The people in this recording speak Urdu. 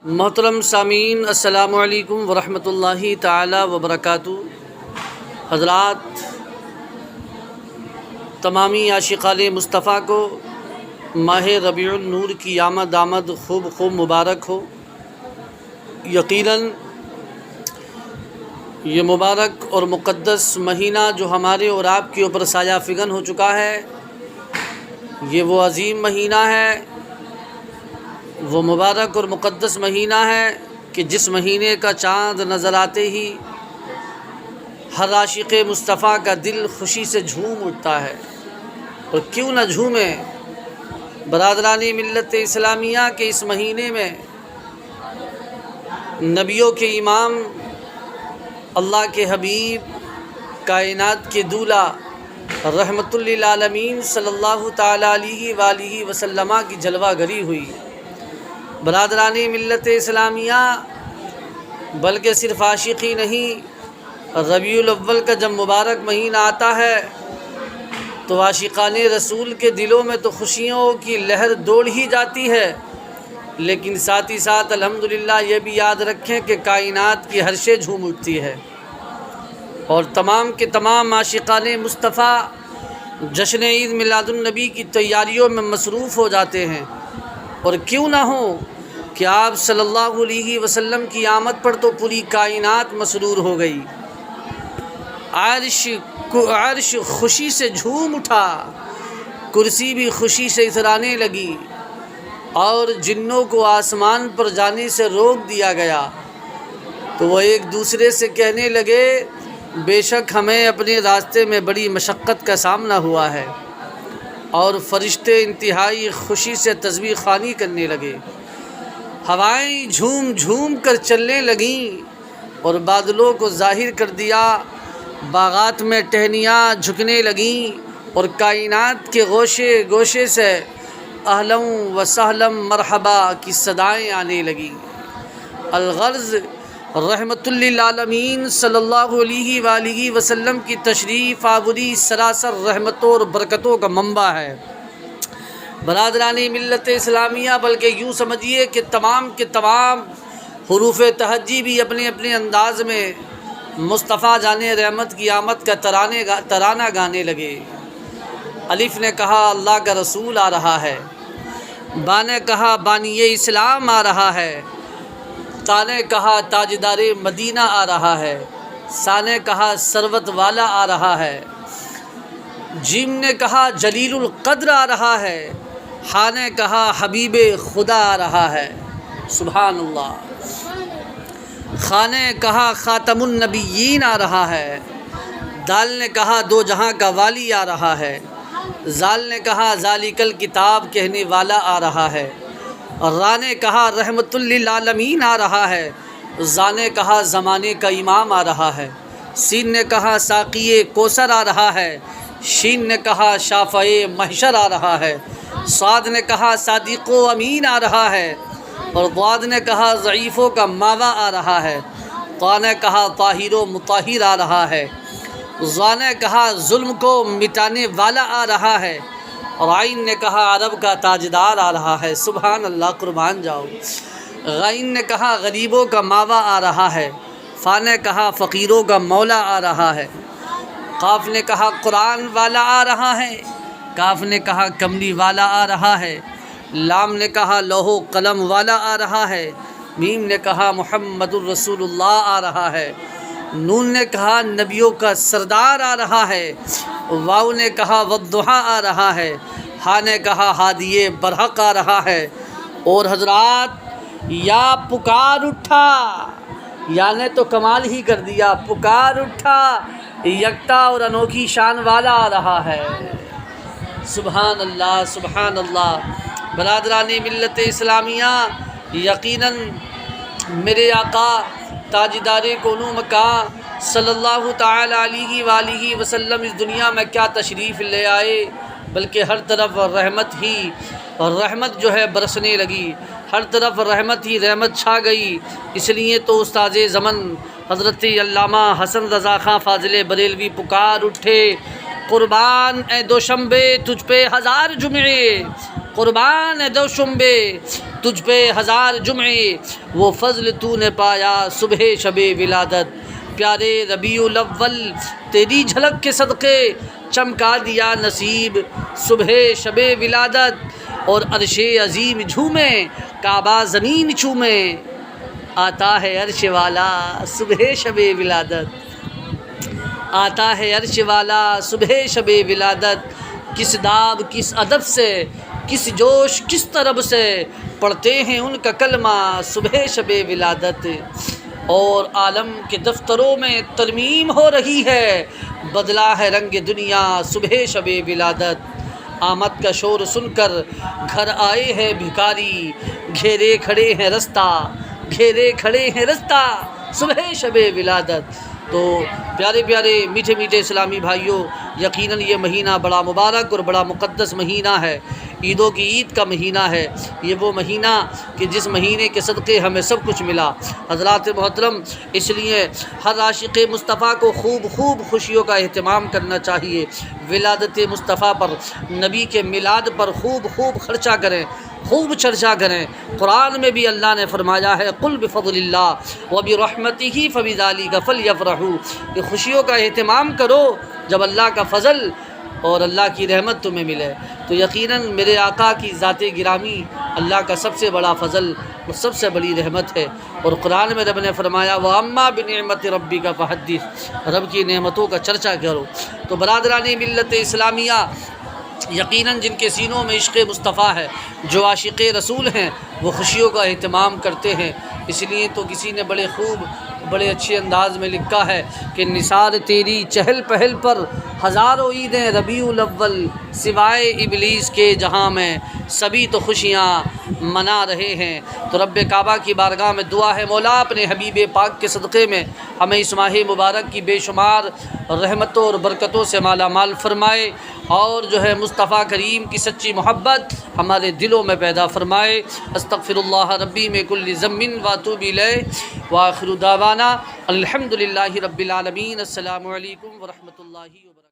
محترم سامعین، السلام علیکم ورحمۃ اللہ تعالی وبرکاتہ۔ حضرات، تمامی عاشقان مصطفیٰ کو ماہ ربیع النور کی آمد خوب مبارک ہو۔ یقیناً یہ مبارک اور مقدس مہینہ جو ہمارے اور آپ کے اوپر سایہ فگن ہو چکا ہے، یہ وہ عظیم مہینہ ہے، وہ مبارک اور مقدس مہینہ ہے کہ جس مہینے کا چاند نظر آتے ہی ہر عاشق مصطفیٰ کا دل خوشی سے جھوم اٹھتا ہے۔ اور کیوں نہ جھومے برادران ملت اسلامیہ کے اس مہینے میں نبیوں کے امام، اللہ کے حبیب، کائنات کے دولہ، رحمت للعالمین صلی اللہ تعالی علیہ وآلہ وسلم کی جلوہ گری ہوئی۔ برادران ملت اسلامیہ، بلکہ صرف عاشقی نہیں، ربیع الاول کا جب مبارک مہینہ آتا ہے تو عاشقان رسول کے دلوں میں تو خوشیوں کی لہر دوڑ ہی جاتی ہے، لیکن ساتھ ہی ساتھ الحمدللہ یہ بھی یاد رکھیں کہ کائنات کی عرشیں جھوم اٹھتی ہے اور تمام کے تمام عاشقان مصطفیٰ جشن عید میلاد النبی کی تیاریوں میں مصروف ہو جاتے ہیں۔ اور کیوں نہ ہو کہ آپ صلی اللہ علیہ وسلم کی آمد پر تو پوری کائنات مسرور ہو گئی، عرش خوشی سے جھوم اٹھا، کرسی بھی خوشی سے اترانے لگی، اور جنوں کو آسمان پر جانے سے روک دیا گیا تو وہ ایک دوسرے سے کہنے لگے، بے شک ہمیں اپنے راستے میں بڑی مشقت کا سامنا ہوا ہے، اور فرشتے انتہائی خوشی سے تسبیح خوانی کرنے لگے، ہوائیں جھوم جھوم کر چلنے لگیں اور بادلوں کو ظاہر کر دیا، باغات میں ٹہنیاں جھکنے لگیں اور کائنات کے گوشے گوشے سے اہلا و سہلا مرحبا کی صدائیں آنے لگیں۔ الغرض رحمت للعالمین صلی اللہ علیہ وآلہ وسلم کی تشریف آوری سراسر رحمتوں اور برکتوں کا منبع ہے۔ برادران ملت اسلامیہ، بلکہ یوں سمجھیے کہ تمام کے تمام حروف تہجی بھی اپنے اپنے انداز میں مصطفیٰ جان رحمت کی آمد کا ترانہ گانے لگے۔ الف نے کہا اللہ کا رسول آ رہا ہے، با نے کہا بانی اسلام آ رہا ہے، تا نے کہا تاجدار مدینہ آ رہا ہے، سا نے کہا ثروت والا آ رہا ہے، جیم نے کہا جلیل القدر آ رہا ہے، ہا نے کہا حبیب خدا آ رہا ہے، سبحان اللہ، خا نے کہا خاتم النبیین آ رہا ہے، دال نے کہا دو جہاں کا والی آ رہا ہے، زال نے کہا ذالک الکتاب کہنے والا آ رہا ہے، اور را نے کہا رحمت للعالمین آ رہا ہے، زا نے کہا زمانے کا امام آ رہا ہے، سین نے کہا ساقی کوثر آ رہا ہے، شین نے کہا شافع محشر آ رہا ہے، صاد نے کہا صادق و امین آ رہا ہے، اور ضاد نے کہا ضعیفوں کا ماوا آ رہا ہے، طا نے کہا طاہر و مطہر آ رہا ہے، ظا نے کہا ظلم کو مٹانے والا آ رہا ہے، اور عین نے کہا عرب کا تاجدار آ رہا ہے، سبحان اللہ، قربان جاؤ۔ غین نے کہا غریبوں کا ماوا آ رہا ہے، فا نے کہا فقیروں کا مولا آ رہا ہے، قاف نے کہا قرآن والا آ رہا ہے، کاف نے کہا کملی والا آ رہا ہے، لام نے کہا لوح و قلم والا آ رہا ہے، میم نے کہا محمد الرسول اللہ آ رہا ہے، نون نے کہا نبیوں کا سردار آ رہا ہے، واو نے کہا والضحیٰ آ رہا ہے، ہا نے کہا ہادی برحق آ رہا ہے۔ اور حضرات، یا پکار اٹھا، یا نے تو کمال ہی کر دیا، پکار اٹھا یکتا اور انوکھی شان والا آ رہا ہے، سبحان اللہ سبحان اللہ۔ برادران ملت اسلامیہ، یقیناً میرے آقا تاجدار کونو مکان صلی اللہ تعالی علیہ وآلہ وسلم اس دنیا میں کیا تشریف لے آئے، بلکہ ہر طرف رحمت ہی رحمت جو ہے برسنے لگی، ہر طرف رحمت ہی رحمت چھا گئی۔ اس لیے تو استاد زمن حضرت علامہ حسن رضا خان فاضل بریلوی پکار اٹھے، قربان اے دوشنبے تجھ پہ ہزار جمعے، قربان ہے دو شنبے تجھ پہ ہزار جمعے، وہ فضل تو نے پایا صبح شب ولادت۔ پیارے ربیع الاول تیری جھلک کے صدقے چمکا دیا نصیب صبح شب ولادت، اور عرش عظیم جھومے کعبہ زمین چومے، آتا ہے عرش والا صبح شب ولادت، آتا ہے عرش والا صبح شب ولادت۔ کس داب کس ادب سے، کس جوش کس طرب سے پڑھتے ہیں ان کا کلمہ صبح شب ولادت، اور عالم کے دفتروں میں ترمیم ہو رہی ہے، بدلا ہے رنگ دنیا صبح شب ولادت۔ آمد کا شور سن کر گھر آئے ہیں بھکاری، گھیرے کھڑے ہیں رستہ، گھیرے کھڑے ہیں رستہ صبح شب ولادت۔ تو پیارے پیارے میٹھے میٹھے اسلامی بھائیوں، یقیناً یہ مہینہ بڑا مبارک اور بڑا مقدس مہینہ ہے، عیدوں کی عید کا مہینہ ہے۔ یہ وہ مہینہ کہ جس مہینے کے صدقے ہمیں سب کچھ ملا۔ حضرات محترم، اس لیے ہر عاشق مصطفیٰ کو خوب خوب خوشیوں کا اہتمام کرنا چاہیے۔ ولادت مصطفیٰ پر، نبی کے میلاد پر خوب خوب خرچہ کریں، خوب چرچا کریں۔ قرآن میں بھی اللہ نے فرمایا ہے قل بفضل اللہ وبرحمتہ فبذلک فلیفرحوا، کہ خوشیوں کا اہتمام کرو جب اللہ کا فضل اور اللہ کی رحمت تمہیں ملے۔ تو یقیناً میرے آقا کی ذات گرامی اللہ کا سب سے بڑا فضل اور سب سے بڑی رحمت ہے، اور قرآن میں رب نے فرمایا وَأَمَّا بِنِعْمَةِ رَبِّكَ فَحَدِّثْ، رب کی نعمتوں کا چرچا کرو۔ تو برادران ملت اسلامیہ، یقیناً جن کے سینوں میں عشق مصطفیٰ ہے، جو عاشق رسول ہیں، وہ خوشیوں کا اہتمام کرتے ہیں۔ اس لیے تو کسی نے بڑے اچھے انداز میں لکھا ہے کہ نثار تیری چہل پہل پر ہزاروں عیدیں ربیع الاول، سوائے ابلیس کے جہاں میں سبھی تو خوشیاں منا رہے ہیں۔ تو رب کعبہ کی بارگاہ میں دعا ہے مولا اپنے حبیب پاک کے صدقے میں ہمیں اس ماہ مبارک کی بے شمار رحمتوں اور برکتوں سے مالا مال فرمائے، اور جو ہے مصطفیٰ کریم کی سچی محبت ہمارے دلوں میں پیدا فرمائے۔ استغفر اللہ ربی من کل ذنب واتوب الیہ، وآخر دعوانا الحمد للہ رب العالمین۔ السلام علیکم ورحمۃ اللہ وبرکاتہ۔